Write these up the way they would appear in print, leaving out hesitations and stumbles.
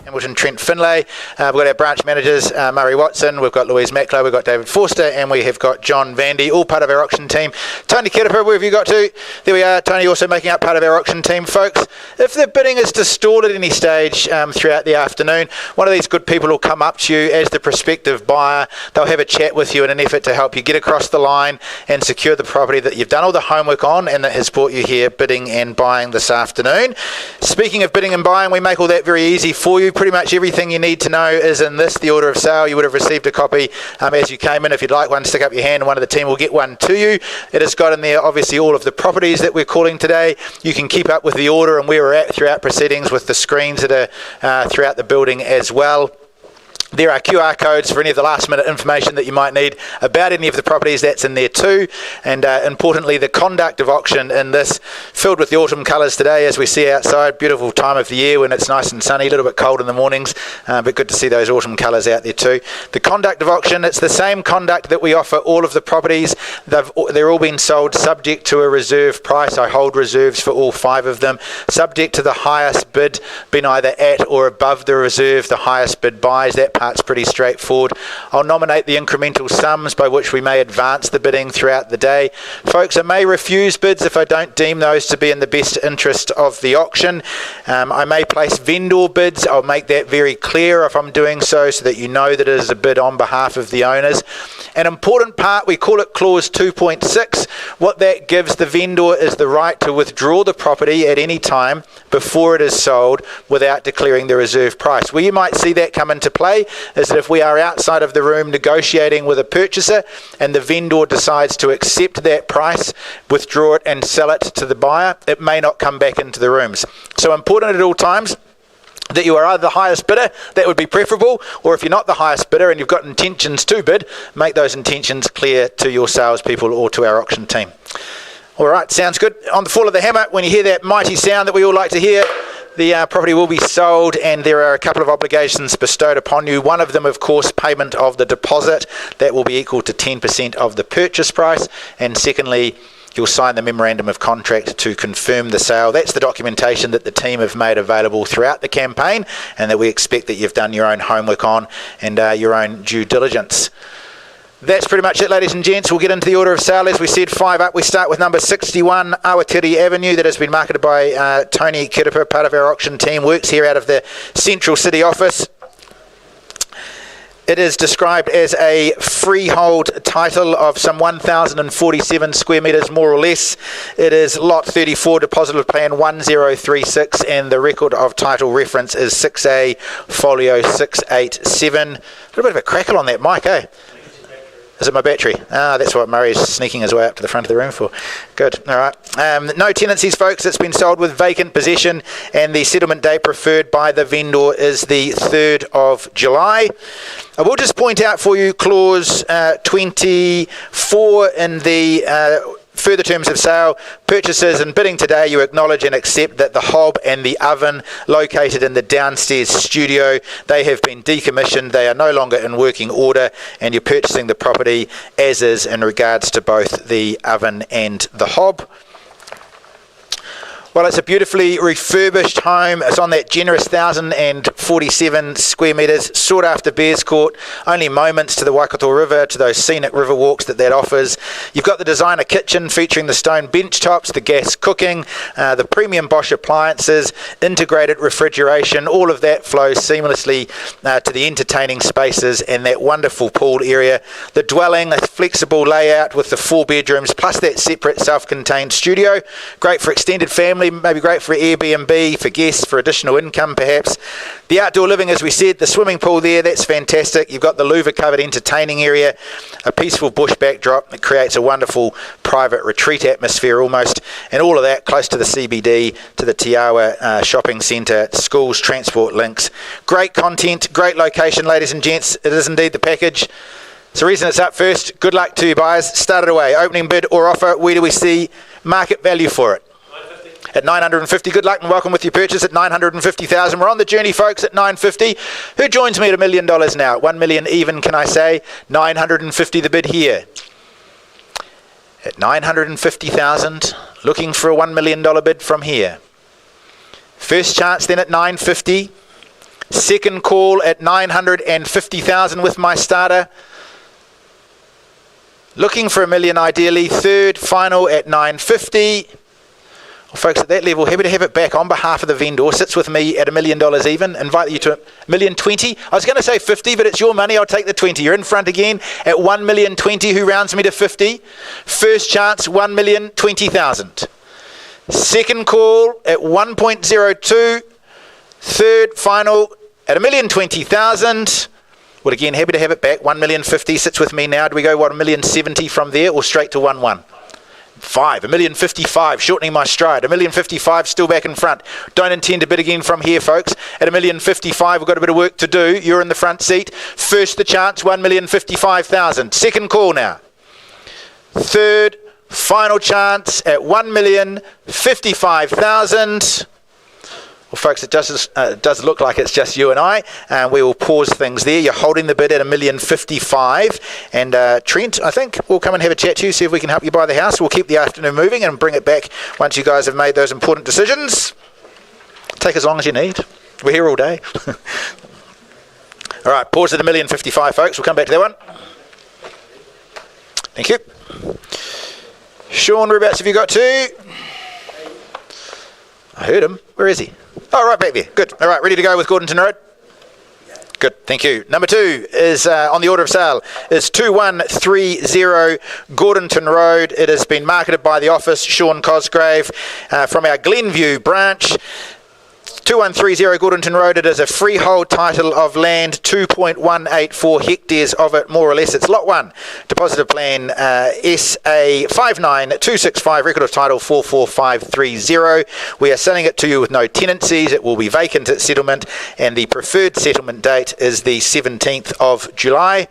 Hamilton Trent Finlay. We've got our branch managers, Murray Watson, we've got Louise Macklow, we've got David Forster, and we have got John Vandy, all part of our auction team. Tony Kirriper, where have you got to? There we are, Tony also making up part of our auction team. Folks, if the bidding is to stall at any stage throughout the afternoon, one of these good people will come up to you as the prospective buyer. They'll have a chat with you in an effort to help you get across the line and secure the property that you've done all the homework on and that has brought you here bidding and buying this afternoon. Speaking of bidding and buying, we make all that very easy for you. Pretty much everything you need to know is in this, the order of sale. You would have received a copy as you came in. If you'd like one, stick up your hand and one of the team will get one to you. It has got in there obviously all of the properties that we're calling today. You can keep up with the order and where we're at throughout proceedings with the screens that are throughout the building as well. There are QR codes for any of the last minute information that you might need about any of the properties. That's in there too. And importantly, the conduct of auction in this, filled with the autumn colours today as we see outside. Beautiful time of the year when it's nice and sunny, a little bit cold in the mornings, but good to see those autumn colours out there too. The conduct of auction, it's the same conduct that we offer all of the properties. They're all being sold subject to a reserve price. I hold reserves for all 5 of them, subject to the highest bid being either at or above the reserve. The highest bid buys. That part's pretty straightforward. I'll nominate the incremental sums by which we may advance the bidding throughout the day. Folks, I may refuse bids if I don't deem those to be in the best interest of the auction. I may place vendor bids. I'll make that very clear if I'm doing so that you know that it is a bid on behalf of the owners. An important part, we call it clause 2.6. What that gives the vendor is the right to withdraw the property at any time before it is sold without declaring the reserve price. Where you might see that come into play is that if we are outside of the room negotiating with a purchaser and the vendor decides to accept that price, withdraw it and sell it to the buyer, it may not come back into the rooms. So important at all times that you are either the highest bidder, that would be preferable, or if you're not the highest bidder and you've got intentions to bid, make those intentions clear to your salespeople or to our auction team. All right, sounds good. On the fall of the hammer, when you hear that mighty sound that we all like to hear, the property will be sold and there are a couple of obligations bestowed upon you. One of them, of course, payment of the deposit. That will be equal to 10% of the purchase price. And secondly, you'll sign the memorandum of contract to confirm the sale. That's the documentation that the team have made available throughout the campaign and that we expect that you've done your own homework on and your own due diligence. That's pretty much it, ladies and gents. We'll get into the order of sale. As we said, 5 up. We start with number 61, Awatiri Avenue, that has been marketed by Tony Kirriper, part of our auction team, works here out of the Central City office. It is described as a freehold title of some 1,047 square metres, more or less. It is lot 34, deposit of plan 1036, and the record of title reference is 6A, folio 687. A little bit of a crackle on that mic, eh? Is it my battery? That's what Murray's sneaking his way up to the front of the room for. Good, all right. No tenancies, folks. It's been sold with vacant possession, and the settlement date preferred by the vendor is the 3rd of July. I will just point out for you clause 24 in the further terms of sale. Purchasers in bidding today, you acknowledge and accept that the hob and the oven located in the downstairs studio, they have been decommissioned, they are no longer in working order, and you're purchasing the property as is in regards to both the oven and the hob. Well, it's a beautifully refurbished home. It's on that generous 1,047 square metres, sought after Bears Court, only moments to the Waikato River, to those scenic river walks that offers. You've got the designer kitchen featuring the stone bench tops, the gas cooking, the premium Bosch appliances, integrated refrigeration. All of that flows seamlessly to the entertaining spaces and that wonderful pool area. The dwelling, a flexible layout with the 4 bedrooms plus that separate self-contained studio. Great for extended family, maybe great for Airbnb, for guests, for additional income perhaps. The outdoor living, as we said, the swimming pool there, that's fantastic. You've got the louver covered entertaining area, a peaceful bush backdrop that creates a wonderful private retreat atmosphere almost, and all of that close to the CBD, to the Te Awa shopping centre, schools, transport links. Great content, great location, ladies and gents. It is indeed the package. It's the reason it's up first. Good luck to you buyers. Start it away. Opening bid or offer, where do we see market value for it? At 950, good luck and welcome with your purchase at 950,000. We're on the journey, folks, at 950. Who joins me at $1 million now? 1 million even, can I say? 950 the bid here. At 950,000, looking for a $1 million bid from here. First chance then at 950. Second call at 950,000 with my starter. Looking for $1 million ideally. Third final at 950. Well, folks, at that level, happy to have it back on behalf of the vendor. Sits with me at $1 million even. Invite you to $1,020,000. I was going to say 50, but it's your money. I'll take the 20. You're in front again at $1,020,000. Who rounds me to 50? First chance, $1,020,000. Second call at 1.02. Third final at $1,020,000. Well, again, happy to have it back. $1,050,000 sits with me now. Do we go, $1,070,000 from there or straight to 1-1? $1,055,000, shortening my stride. $1,055,000 still back in front. Don't intend to bid again from here, folks. At $1,055,000, we've got a bit of work to do. You're in the front seat. First the chance, $1,055,000. Second call now. Third, final chance at $1,055,000. Well, folks, it does look like it's just you and I, and we will pause things there. You're holding the bid at $1,055,000, and Trent, I think, we'll come and have a chat to you, see if we can help you buy the house. We'll keep the afternoon moving and bring it back once you guys have made those important decisions. Take as long as you need. We're here all day. All right, pause at $1,055,000, folks. We'll come back to that one. Thank you. Sean, whereabouts have you got to? I heard him. Where is he? Oh, right back there. Good. All right, ready to go with Gordonton Road? Good, thank you. Number 2 is on the order of sale is 2130 Gordonton Road. It has been marketed by the office, Sean Cosgrave, from our Glenview branch. 2130 Gordonton Road. It is a freehold title of land, 2.184 hectares of it, more or less. It's Lot 1, Depositive Plan SA 59265, record of title 44530. We are selling it to you with no tenancies. It will be vacant at settlement, and the preferred settlement date is the 17th of July.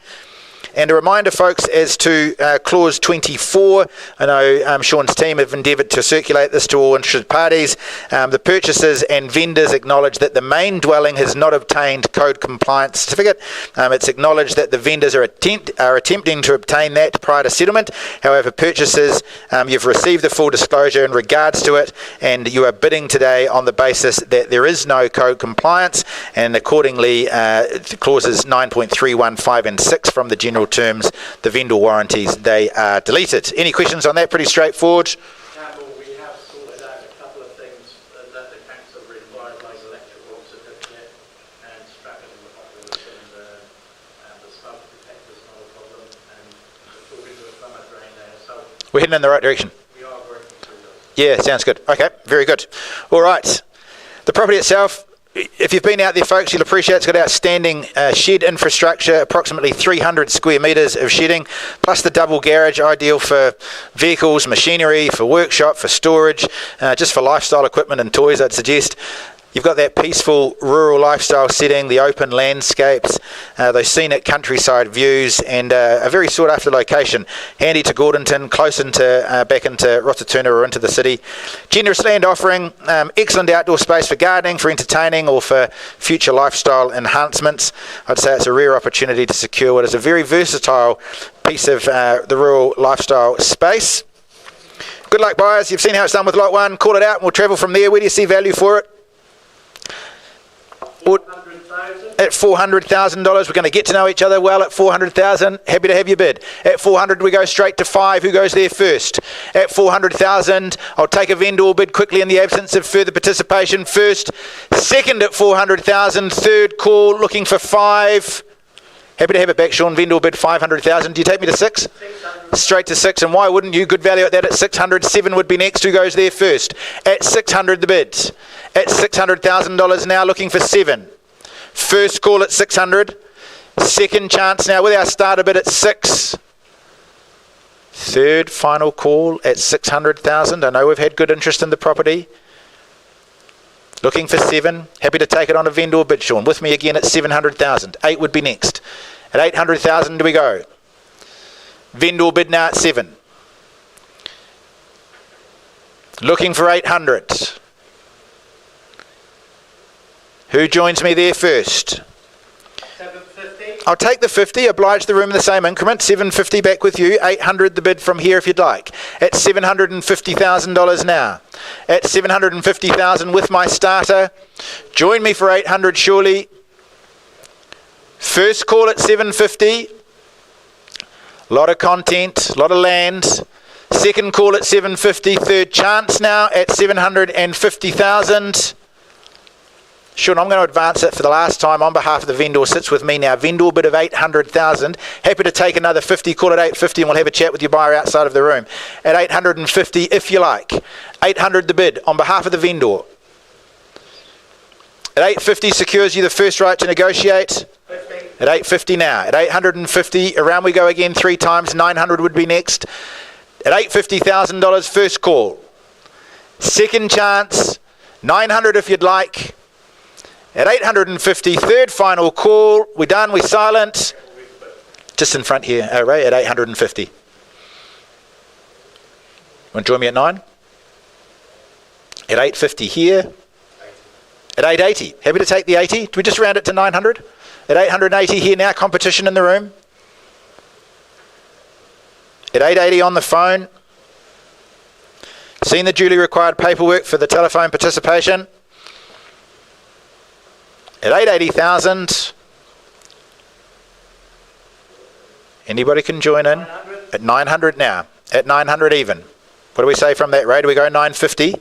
And a reminder, folks, as to Clause 24, I know Sean's team have endeavoured to circulate this to all interested parties. The purchasers and vendors acknowledge that the main dwelling has not obtained code compliance certificate. It's acknowledged that the vendors are attempting to obtain that prior to settlement. However, purchasers, you've received the full disclosure in regards to it, and you are bidding today on the basis that there is no code compliance, and accordingly, clauses 9.3, 5 and 6 from the general terms, the vendor warranties, they are deleted. Any questions on that? Pretty straightforward. Campbell, we have sorted out a couple of things that the council required, like electrical certificate and strapping the population, and the smoke detector's not a problem, and talking to a plumber drain there. So we're heading in the right direction. We are working through those. Yeah, sounds good. Okay, very good. All right. The property itself, if you've been out there, folks, you'll appreciate it's got outstanding shed infrastructure, approximately 300 square metres of shedding, plus the double garage, ideal for vehicles, machinery, for workshop, for storage, just for lifestyle equipment and toys, I'd suggest. You've got that peaceful rural lifestyle setting, the open landscapes, those scenic countryside views, and a very sought after location. Handy to Gordonton, close into back into Rotorua or into the city. Generous land offering, excellent outdoor space for gardening, for entertaining, or for future lifestyle enhancements. I'd say it's a rare opportunity to secure what is a very versatile piece of the rural lifestyle space. Good luck, buyers. You've seen how it's done with Lot 1. Call it out and we'll travel from there. Where do you see value for it? At $400,000, we're going to get to know each other well at $400,000. Happy to have you bid. At $400,000, we go straight to 5. Who goes there first? At $400,000, I'll take a vendor bid quickly in the absence of further participation. First, second at $400,000. Third call, looking for 5. Happy to have it back, Sean. Vendor bid $500,000. Do you take me to 6? 600. Straight to 6, and why wouldn't you? Good value at that at 600. 7 would be next. Who goes there first? At 600, the bids. At $600,000 now, looking for 7. First call at 600. Second chance now with our starter bid at 6. Third final call at 600,000. I know we've had good interest in the property. Looking for 7. Happy to take it on a vendor bid, Sean. With me again at 700,000. 8 would be next. At 800,000 do we go. Vendor bid now at 7. Looking for 800. Who joins me there first? 750. I'll take the 50, oblige the room in the same increment. 750 back with you. 800 the bid from here if you'd like. At $750,000 now. At $750,000 with my starter. Join me for 800 surely. First call at 750. Lot of content, lot of land. Second call at 750. Third chance now at 750,000. Sean, I'm going to advance it for the last time on behalf of the vendor. Sits with me now. Vendor bid of 800,000. Happy to take another 50. Call it 850 and we'll have a chat with your buyer outside of the room. At 850 if you like. 800 the bid on behalf of the vendor. At 850 secures you the first right to negotiate. 50. At 850 now. At 850, around we go again 3 times. 900 would be next. At $850,000 first call. Second chance. 900 if you'd like. At 850, third final call. We're done, we're silent. Just in front here, Ray, at 850. Want to join me at 9? At 850 here. At 880. Happy to take the 80. Do we just round it to 900? At 880 here now, competition in the room. At 880 on the phone. Seen the duly required paperwork for the telephone participation. At 880,000. Anybody can join in. 900. At 900 now. At 900 even. What do we say from that, Ray? Do we go 950?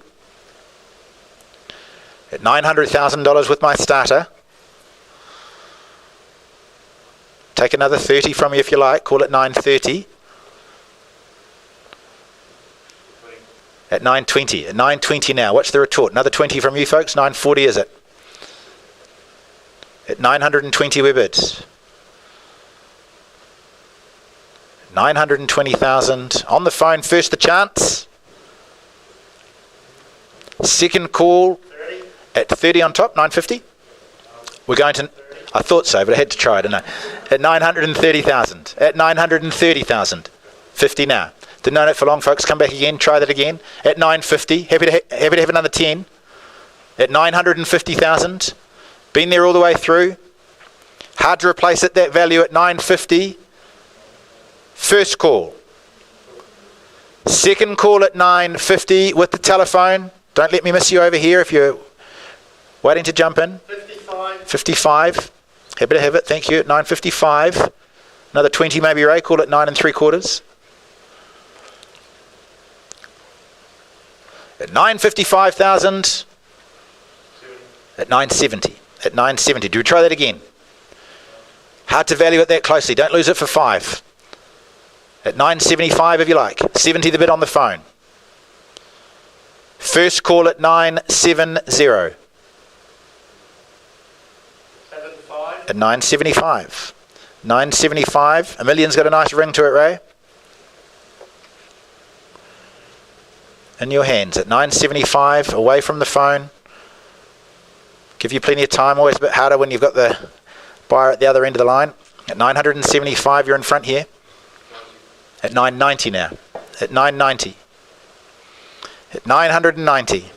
At $900,000 with my starter. Take another 30 from you if you like. Call it 930. At 920. At 920 now. What's the retort? Another 20 from you folks. 940 is it? At 920 we bid. 920,000. On the phone, first the chance. Second call 30. at 30 on top, 950. We're going to, I thought so, but I had to try, didn't I? At 930,000. At 930,000. 50 now. Didn't know it for long, folks. Come back again, try that again. At 950. Happy to have another 10. At 950,000. Been there all the way through. Hard to replace at that value at 950. First call. Second call at 950 with the telephone. Don't let me miss you over here if you're waiting to jump in. 55. 55. Happy to have it. Thank you. At 955. Another 20 maybe, Ray. Call it 9 3/4. At 955,000. At 970. At 970. Do we try that again? Hard to value it that closely. Don't lose it for 5. At 975 if you like. 70 the bid on the phone. First call at 970. 75. At 975. 975. A million's got a nice ring to it, Ray. In your hands. At 975, away from the phone. Give you plenty of time. Always a bit harder when you've got the buyer at the other end of the line. At 975, you're in front here. At 990 now. At 990. At 990.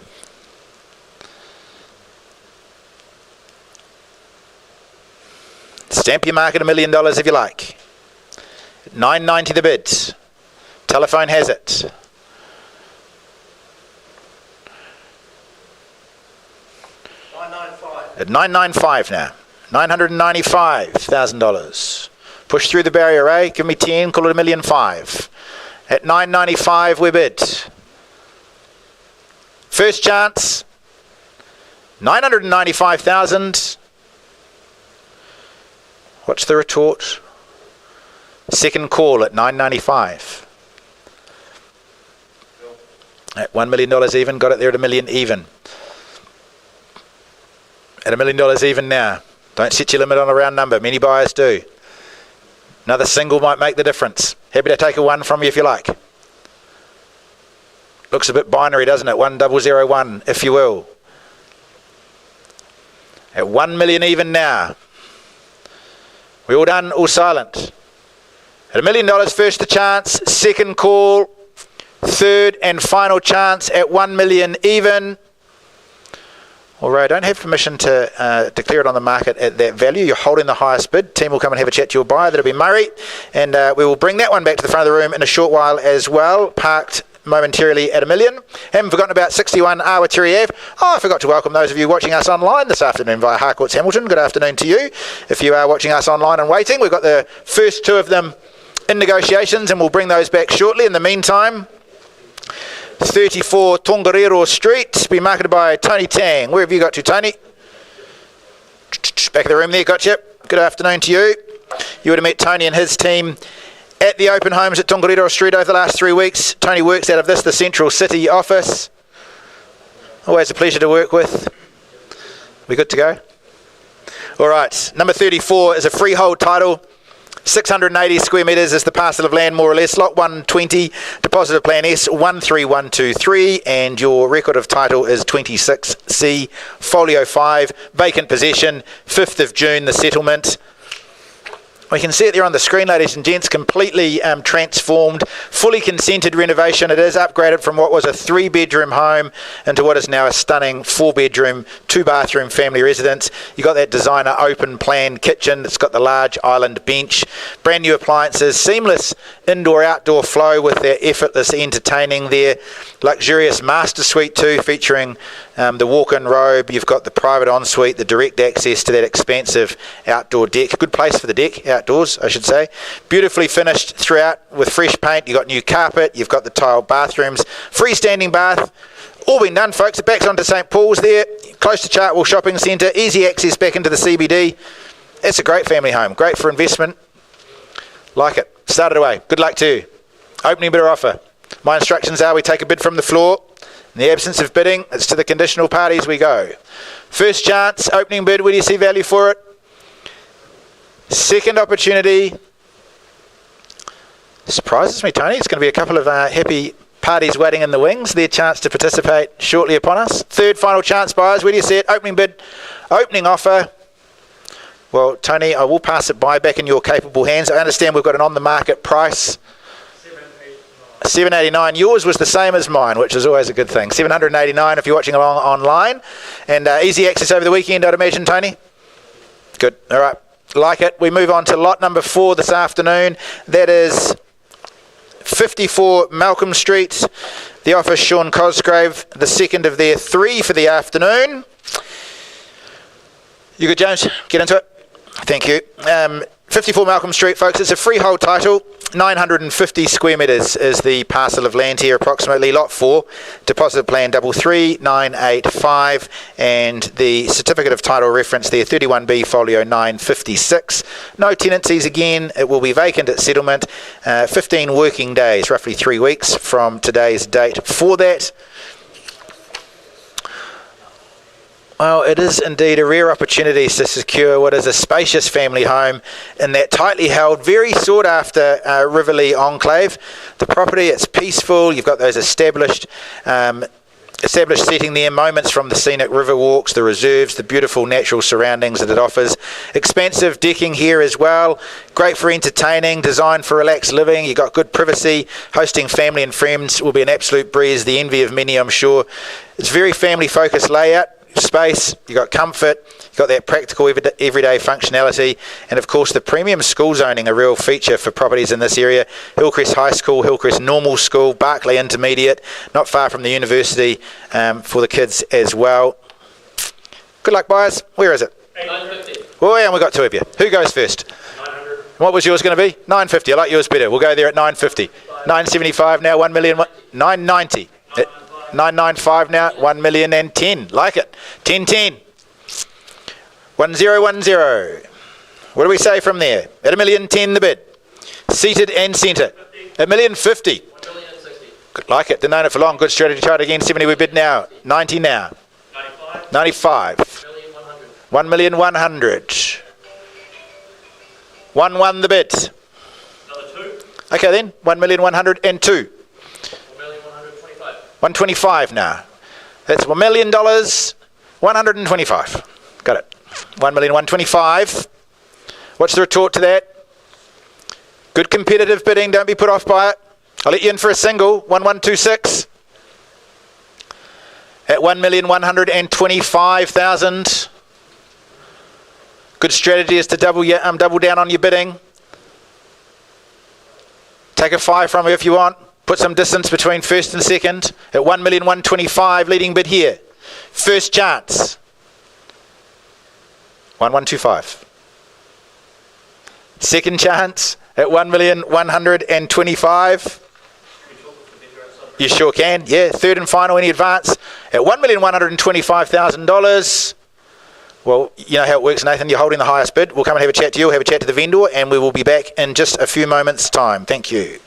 Stamp your mark at $1 million if you like. At 990 the bid. Telephone has it. At 995 now. $995,000. Push through the barrier, Ray. Give me 10. Call it $1,500,000. At 995 we bid. First chance. 995,000. What's the retort? Second call at 995. At $1 million even. Got it there at $1 million even. At $1 million even now. Don't set your limit on a round number. Many buyers do. Another single might make the difference. Happy to take a 1 from you if you like. Looks a bit binary, doesn't it? 1001, if you will. At 1 million even now. We all done, all silent. At $1 million first the chance. Second call. Third and final chance at 1 million even. All right, I don't have permission to declare it on the market at that value. You're holding the highest bid. Team will come and have a chat to your buyer. That'll be Murray. And we will bring that one back to the front of the room in a short while as well. Parked momentarily at $1 million. Haven't forgotten about 61 Awatiri Ave. Oh, I forgot to welcome those of you watching us online this afternoon via Harcourts Hamilton. Good afternoon to you. If you are watching us online and waiting, we've got the first two of them in negotiations, and we'll bring those back shortly. In the meantime, 34 Tongariro Street, be marketed by Tony Tang. Where have you got to, Tony? Back of the room there, gotcha. Good afternoon to you. You would have met Tony and his team at the open homes at Tongariro Street over the last 3 weeks. Tony works out of this, the Central City office. Always a pleasure to work with. We good to go? All right, number 34 is a freehold title. 680 square metres is the parcel of land, more or less. Lot 120, deposit of plan S 13123, and your record of title is 26C, folio 5, vacant possession, 5th of June, the settlement. We can see it there on the screen, ladies and gents, completely transformed, fully consented renovation. It is upgraded from what was a 3-bedroom home into what is now a stunning 4-bedroom, 2-bathroom family residence. You got that designer open plan kitchen. It's got the large island bench, brand new appliances, seamless indoor-outdoor flow with their effortless entertaining there. Luxurious master suite too, featuring the walk-in robe. You've got the private ensuite, the direct access to that expansive outdoor deck. Good place for the deck, outdoors, I should say. Beautifully finished throughout with fresh paint. You've got new carpet. You've got the tiled bathrooms. Freestanding bath. All been done, folks. It backs onto St Paul's there, close to Chartwell Shopping Centre. Easy access back into the CBD. It's a great family home. Great for investment. Like it. Start it away. Good luck to you. Opening bidder offer. My instructions are we take a bid from the floor. In the absence of bidding, it's to the conditional parties we go. First chance, opening bid, where do you see value for it? Second opportunity. Surprises me, Tony. It's going to be a couple of happy parties waiting in the wings. Their chance to participate shortly upon us. Third final chance, buyers. Where do you see it? Opening bid, opening offer. Well, Tony, I will pass it back in your capable hands. I understand we've got an on-the-market price. $789. Yours was the same as mine, which is always a good thing. $789 if you're watching along online. And easy access over the weekend, I'd imagine, Tony? Good. All right. Like it. We move on to lot number 4 this afternoon. That is 54 Malcolm Street. The office, Sean Cosgrave, the second of their 3 for the afternoon. You good, James? Get into it. Thank you. 54 Malcolm Street, folks. It's a freehold title. 950 square metres is the parcel of land here, approximately. Lot 4, deposit plan 33985, and the certificate of title reference there, 31B folio 956. No tenancies again. It will be vacant at settlement. 15 working days, roughly 3 weeks from today's date for that. Well, it is indeed a rare opportunity to secure what is a spacious family home in that tightly held, very sought after Riverlea enclave. The property, it's peaceful. You've got those established setting there, moments from the scenic river walks, the reserves, the beautiful natural surroundings that it offers. Expansive decking here as well. Great for entertaining, designed for relaxed living. You've got good privacy. Hosting family and friends will be an absolute breeze, the envy of many, I'm sure. It's very family-focused layout. Space, you've got comfort, you've got that practical everyday functionality, and of course the premium school zoning, a real feature for properties in this area. Hillcrest High School, Hillcrest Normal School, Barclay Intermediate, not far from the university for the kids as well. Good luck, buyers. Where is it? 950. Oh, yeah, and we've got 2 of you. Who goes first? 900. What was yours going to be? 950. I like yours better. We'll go there at 950. 975 now, 1 million. 990. 995 now, 1,010,000. Like it. 1010. 1010. What do we say from there? At 1,010,000 the bid. Seated and centre. 1,050,000. 1,060,000. Like it. Didn't own it for long. Good strategy. Try it again. 70 we bid now. 90 now. 95. 95. 1,100,000. 1 the bid. Another 2. Okay then. 1,102,000. 125 now. That's $1 million. 125. Got it. 1,125,000. What's the retort to that? Good competitive bidding. Don't be put off by it. I'll let you in for a single. 1126. At 1,125,000. Good strategy is to double down on your bidding. Take a 5 from me if you want. Put some distance between first and second. At 1,125,000, leading bid here. First chance. 1,125. Second chance at 1,125,000. You sure can. Yeah. Third and final, any advance at $1,125,000. Well, you know how it works, Nathan. You're holding the highest bid. We'll come and have a chat to you, have a chat to the vendor, and we will be back in just a few moments' time. Thank you.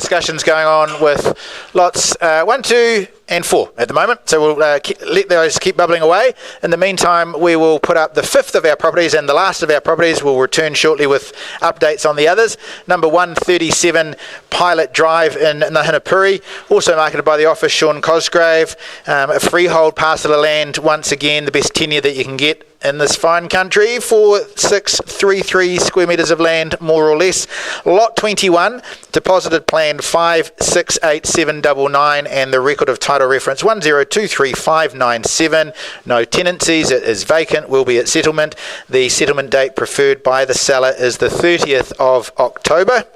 discussions going on with lots 1, 2 and 4 at the moment, so we'll let those keep bubbling away. In the meantime, we will put up the 5th of our properties and the last of our properties. We'll return shortly with updates on the others. Number 137 Pilot Drive in Nahinapuri, also marketed by the office Sean Cosgrave, a freehold parcel of land, once again the best tenure that you can get in this fine country, 4633 square metres of land, more or less. Lot 21, deposited plan 568799, and the record of title reference 1023597. No tenancies, it is vacant, will be at settlement. The settlement date preferred by the seller is the 30th of October.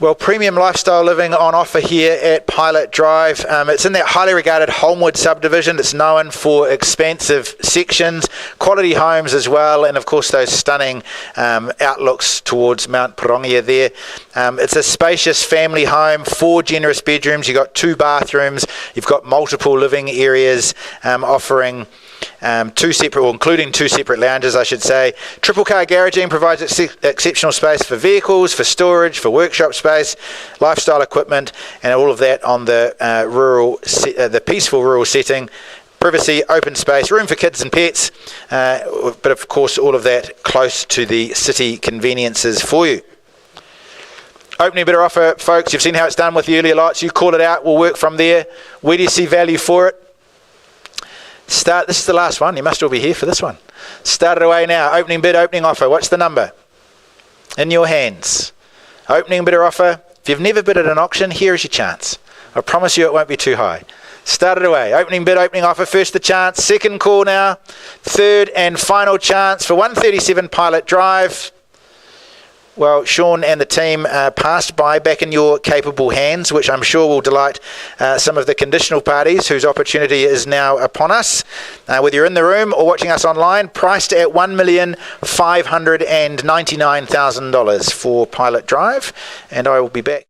Well, premium lifestyle living on offer here at Pilot Drive. It's in that highly regarded Holmwood subdivision. It's known for expansive sections, quality homes as well, and of course those stunning outlooks towards Mount Pirongia there. It's a spacious family home, 4 generous bedrooms. You've got 2 bathrooms. You've got multiple living areas offering including 2 separate lounges, I should say. Triple car garaging provides exceptional space for vehicles, for storage, for workshop space, lifestyle equipment, and all of that on the the peaceful rural setting. Privacy, open space, room for kids and pets, but of course all of that close to the city conveniences for you. Opening bidder offer, folks. You've seen how it's done with the earlier lots. You call it out, we'll work from there. Where do you see value for it? This is the last one. You must all be here for this one. Start it away now. Opening bid, opening offer. What's the number? In your hands. Opening bidder offer. If you've never bid at an auction, here is your chance. I promise you it won't be too high. Start it away. Opening bid, opening offer. First the chance. Second call now. Third and final chance for 137 Pilot Drive. Well, Sean and the team passed by back in your capable hands, which I'm sure will delight some of the conditional parties whose opportunity is now upon us. Whether you're in the room or watching us online, priced at $1,599,000 for Pilot Drive, and I will be back.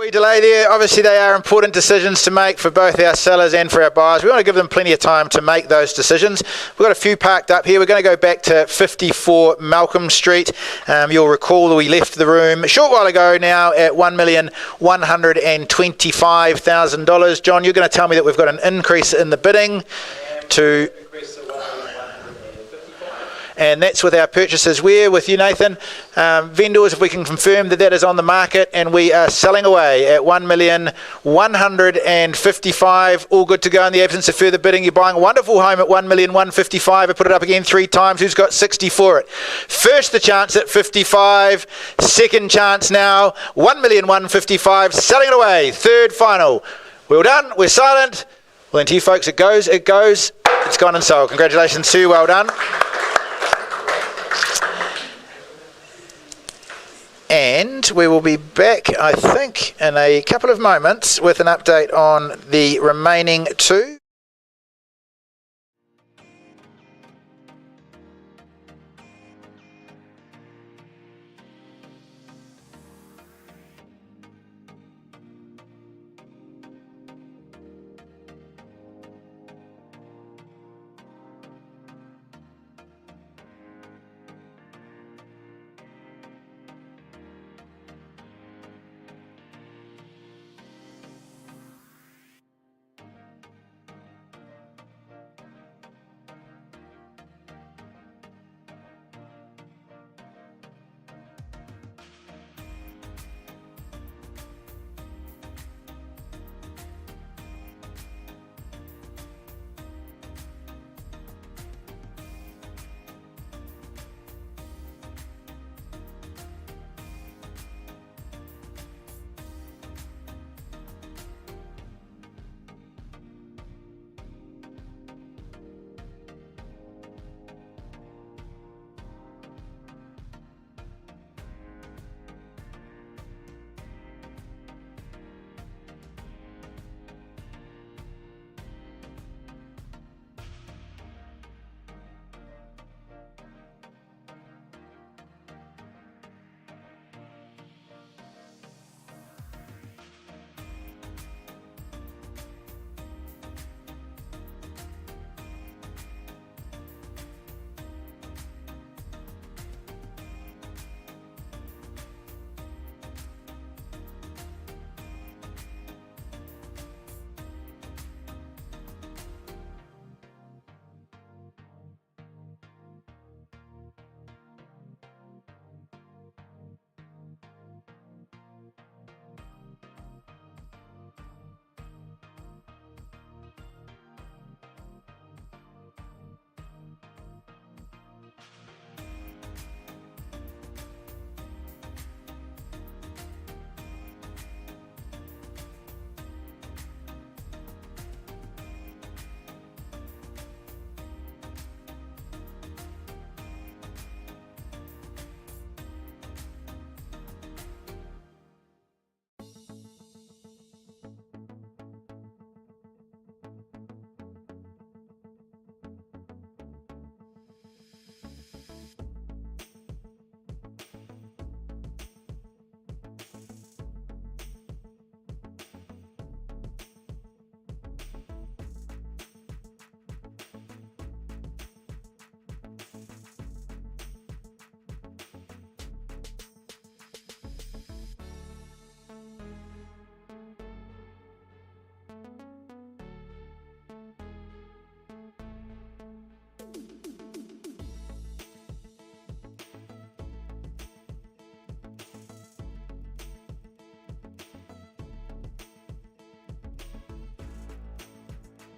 We delay there. Obviously, they are important decisions to make for both our sellers and for our buyers. We want to give them plenty of time to make those decisions. We've got a few parked up here. We're going to go back to 54 Malcolm Street. You'll recall that we left the room a short while ago now at $1,125,000. John, you're going to tell me that we've got an increase in the bidding to... And that's with our purchases. We're with you, Nathan. Vendors, if we can confirm that that is on the market, and we are selling away at $1,155,000. All good to go in the absence of further bidding. You're buying a wonderful home at $1,155,000. I put it up again 3 times. Who's got 60 for it? First the chance at 55. Second chance now. $1,155,000. Selling it away. Third final. Well done. We're silent. Well, then to you folks, it goes. It goes. It's gone and sold. Congratulations to you. Well done. And we will be back, I think, in a couple of moments with an update on the remaining 2.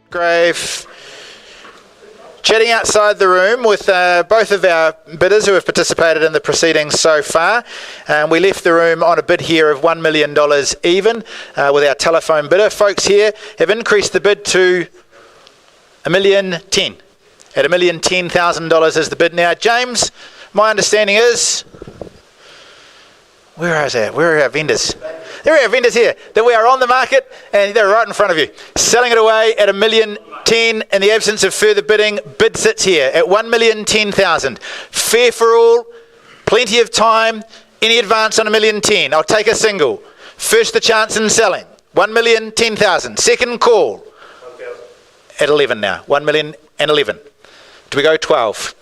Grave. Chatting outside the room with both of our bidders who have participated in the proceedings so far. We left the room on a bid here of $1 million even with our telephone bidder. Folks here have increased the bid to $1,010,000. At $1,010,000 is the bid now. James, my understanding is, where are our vendors? There are our vendors here, that we are on the market and they're right in front of you. Selling it away at $1,010,000 in the absence of further bidding. Bid sits here at $1,010,000. Fair for all, plenty of time. Any advance on $1,010,000? I'll take a single. First the chance in selling. 1,010,000. Second call. 1,000. At 11 now. 1,011,000. Do we go 12?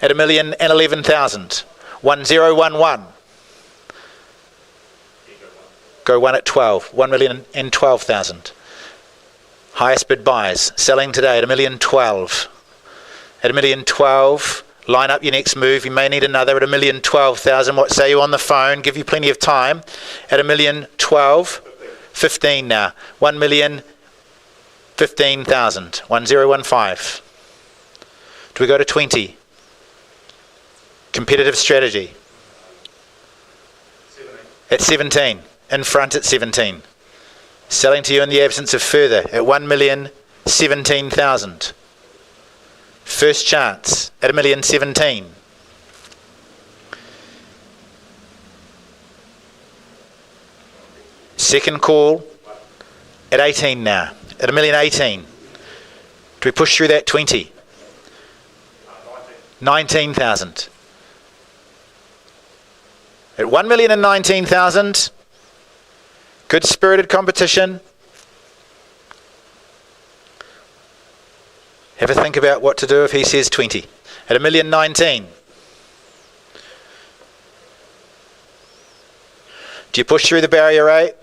At 1,011,000. 1011. Go 1 at 12. 1,012,000. Highest bid buys. Selling today at 1,012,000. At 1,012,000. Line up your next move. You may need another at 1,012,000. What say you on the phone? Give you plenty of time. At 1,012,000. 15 now. 1,015,000. 1015. Do we go to 20? Competitive strategy. 17. At 17. In front at 17. Selling to you in the absence of further at 1,017,000. First chance at 1,017,000. Second call at 18 now. At 1,018,000. Do we push through that 20? 19,000. At 1,019,000. Good spirited competition. Have a think about what to do if he says 20. At 1,019,000. Do you push through the barrier rate?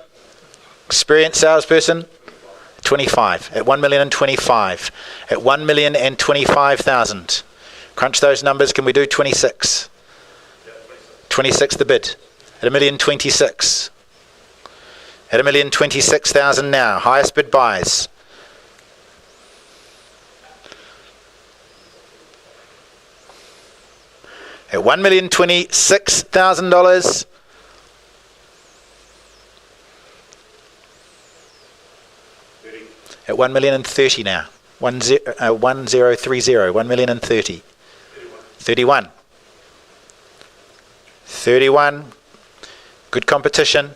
Experienced salesperson? 25. At 1,025,000. At 1,025,000. Crunch those numbers. Can we do 26? 26 the bid. At 1,026,000. At 1,026,000 now. Highest bid buys. At $1,026,000. At 1,030,000 now. 1030. 1,030,000. 31. 31. Good competition.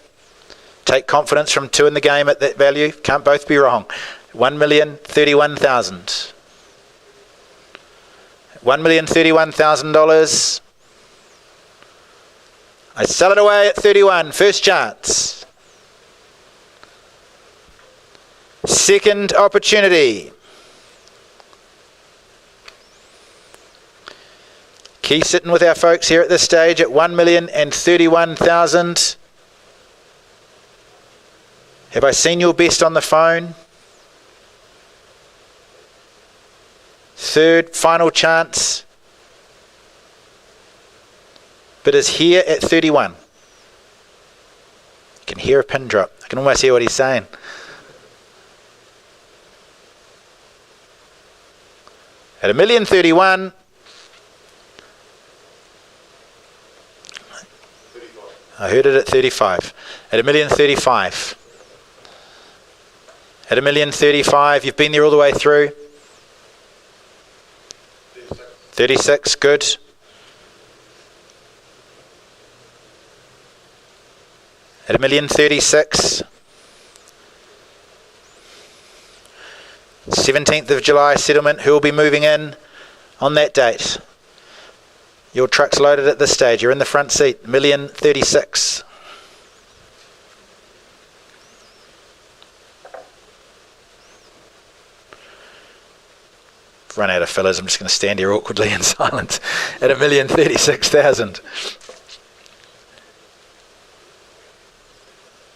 Take confidence from two in the game at that value. Can't both be wrong. 1,031,000. $1,031,000. I sell it away at 31. First chance. Second opportunity. Key sitting with our folks here at this stage at 1,031,000. Have I seen your best on the phone? Third, final chance. Bid is here at 31. You can hear a pin drop. I can almost hear what he's saying. At 1,031,000. I heard it at 35. At 1,035,000. At 1,035,000. You've been there all the way through. 36, good. At 1,036,000. 17th of July settlement. Who will be moving in on that date? Your truck's loaded at this stage. You're in the front seat. 1,036,000. Run out of fillers. I'm just going to stand here awkwardly in silence at 1,036,000.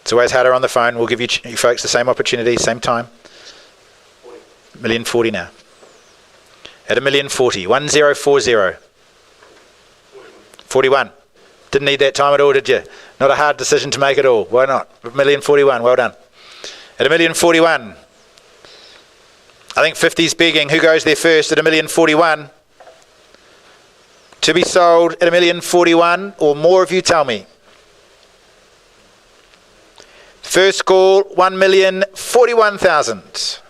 It's always harder on the phone. We'll give you folks the same opportunity, same time. 1,040,000 now. At 1,040,000. 1040. 41. Didn't need that time at all, did you? Not a hard decision to make at all. Why not? 1,041. Well done. At 1,041,000. I think 50's begging. Who goes there first at 1,041,000? To be sold at 1,041,000 or more of you tell me. First call, 1,041,000.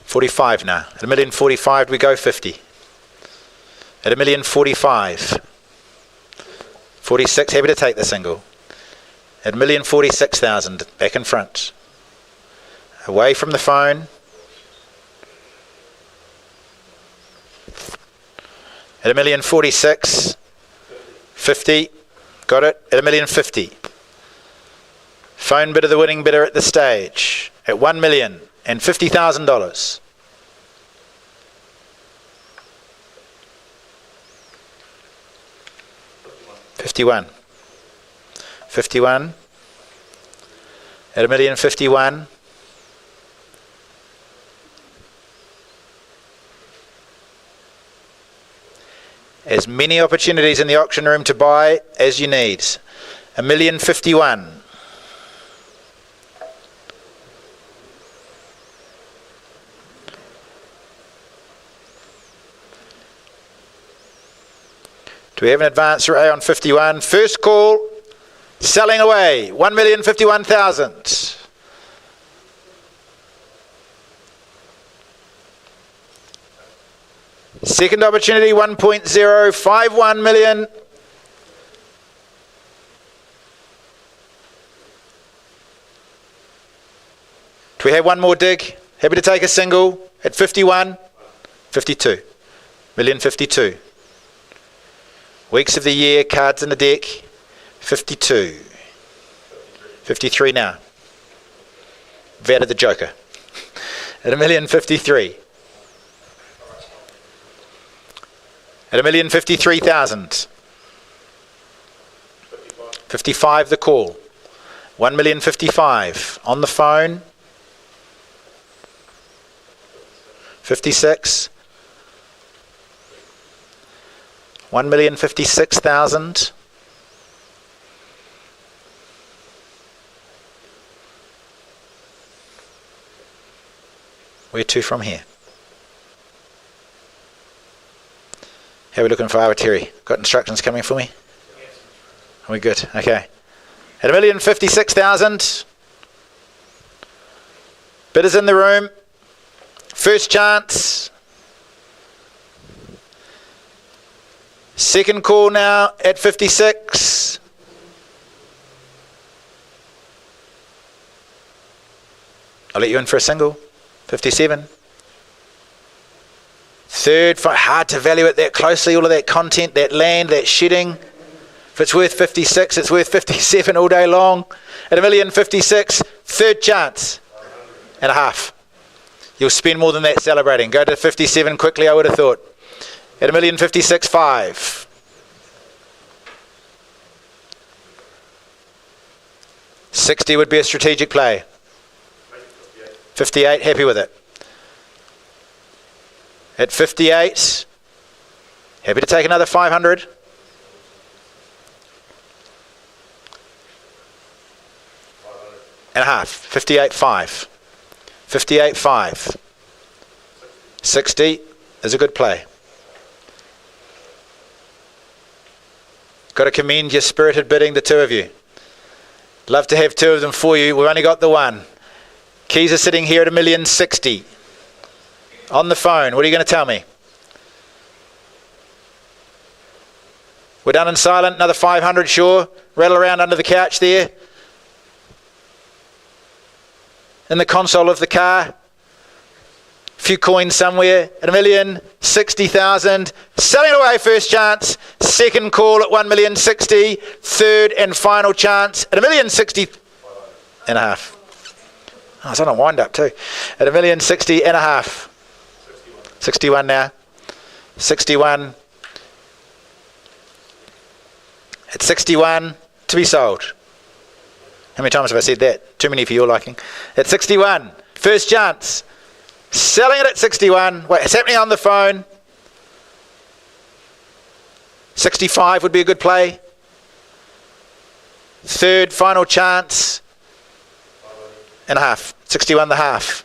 45 now. At 1,045,000 we go 50. At 1,045,000. 46, happy to take the single. At 1,046,000, back in front. Away from the phone. At 1,046,000. 50. Got it. At $1,050,000. Phone bidder, the winning bidder at the stage. At $1,050,000. 51. 51. At $1,051,000. As many opportunities in the auction room to buy as you need. $1,051,000. Do we have an advance array on 51? First call, selling away, $1,051,000. Second opportunity, 1.051 million. Do we have one more dig? Happy to take a single at 51, 52, $1,052,000. Weeks of the year, cards in the deck, 52. 53 now. VAT of the Joker. At $1,053,000. At $1,053,000. 55 the call. $1,055,000 on the phone. 56. $1,056,000. Where to from here? How are we looking for Awatere? Got instructions coming for me? Are we good? Okay. At $1,056,000. Bidders in the room. First chance. Second call now at 56. I'll let you in for a single. 57. Third, hard to value it that closely, all of that content, that land, that shedding. If it's worth 56, it's worth 57 all day long. At $1,056,000, third chance and a half. You'll spend more than that celebrating. Go to 57 quickly, I would have thought. At $1,056,500. 60 would be a strategic play. 58, happy with it. At 58, happy to take another 500. And a half. 58.5. 58.5. 60 is a good play. Got to commend your spirited bidding, the two of you. Love to have two of them for you. We've only got the one. Keys are sitting here at $1,060,000. On the phone, what are you going to tell me? We're done in silent, another 500, sure. Rattle around under the couch there. In the console of the car. A few coins somewhere at $1,060,000. Selling it away, first chance. Second call at $1,060,000. Third and final chance at $1,060,000 and a half. Oh, it's on a wind up too. At $1,060,000 and a half. 61 now. 61. At 61 to be sold. How many times have I said that? Too many for your liking. At 61. First chance. Selling it at 61. Wait, it's happening on the phone. 65 would be a good play. Third, final chance. And a half. 61 and a half.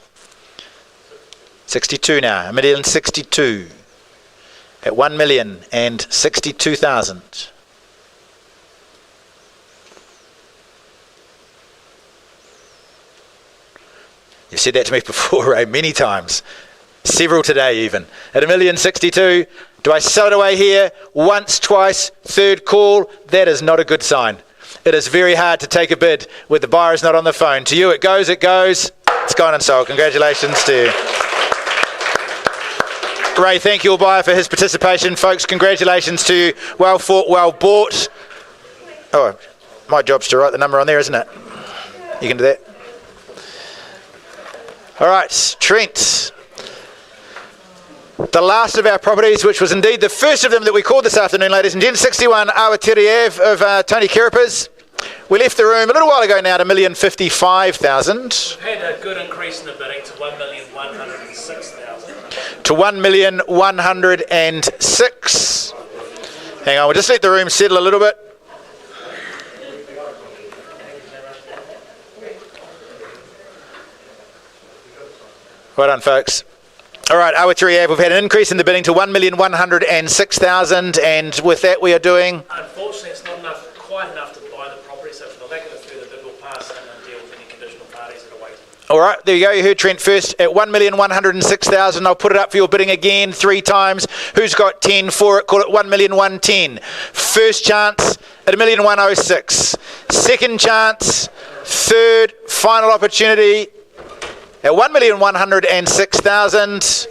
62 now. $1,062,000. At $1,062,000. You've said that to me before, Ray, many times. Several today even. At $1,062,000, do I sell it away here? Once, twice, third call? That is not a good sign. It is very hard to take a bid where the buyer is not on the phone. To you, it goes, it goes. It's gone and sold. Congratulations to you. Ray, thank you, all buyer, for his participation. Folks, congratulations to you. Well fought, well bought. Oh, my job's to write the number on there, isn't it? You can do that. All right, Trent. The last of our properties, which was indeed the first of them that we called this afternoon, ladies and gents, 61 Awatiri Ave of Tony Kiripa's. We left the room a little while ago now to $1,055,000. We've had a good increase in the bidding to $1,106,000. To $1,106,000. Hang on, we'll just let the room settle a little bit. Well done, folks. All right, Awatiri Ave, we've had an increase in the bidding to $1,106,000, and with that we are doing... Unfortunately, it's not quite enough to buy the property, so for the lack of a further bid, we'll pass and then deal with any conditional parties that are waiting. All right, there you go. You heard Trent first at $1,106,000. I'll put it up for your bidding again 3 times. Who's got 10 for it? Call it $1,110,000. First chance at $1,106,000. Second chance, third, final opportunity at $1,106,000.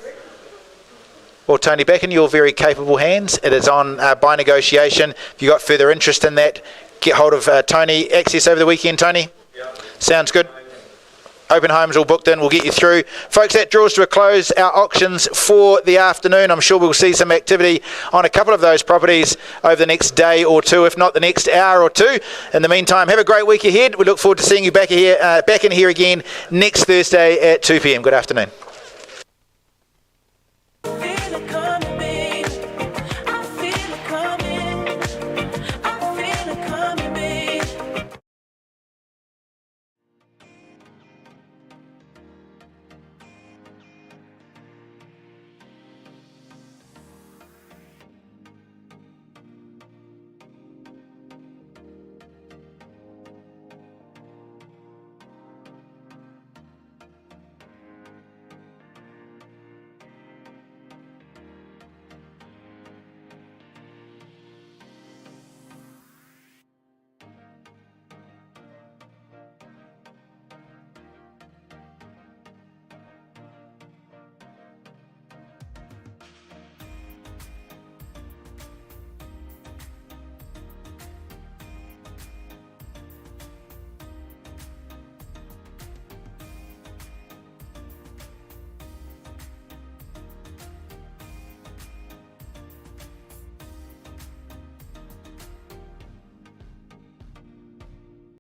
Well, Tony, back in your very capable hands. It is on by negotiation. If you've got further interest in that, get hold of Tony. Access over the weekend, Tony? Yeah. Sounds good. Open homes all booked in. We'll get you through. Folks, that draws to a close our auctions for the afternoon. I'm sure we'll see some activity on a couple of those properties over the next day or two, if not the next hour or two. In the meantime, have a great week ahead. We look forward to seeing you back in here again next Thursday at 2 p.m. Good afternoon.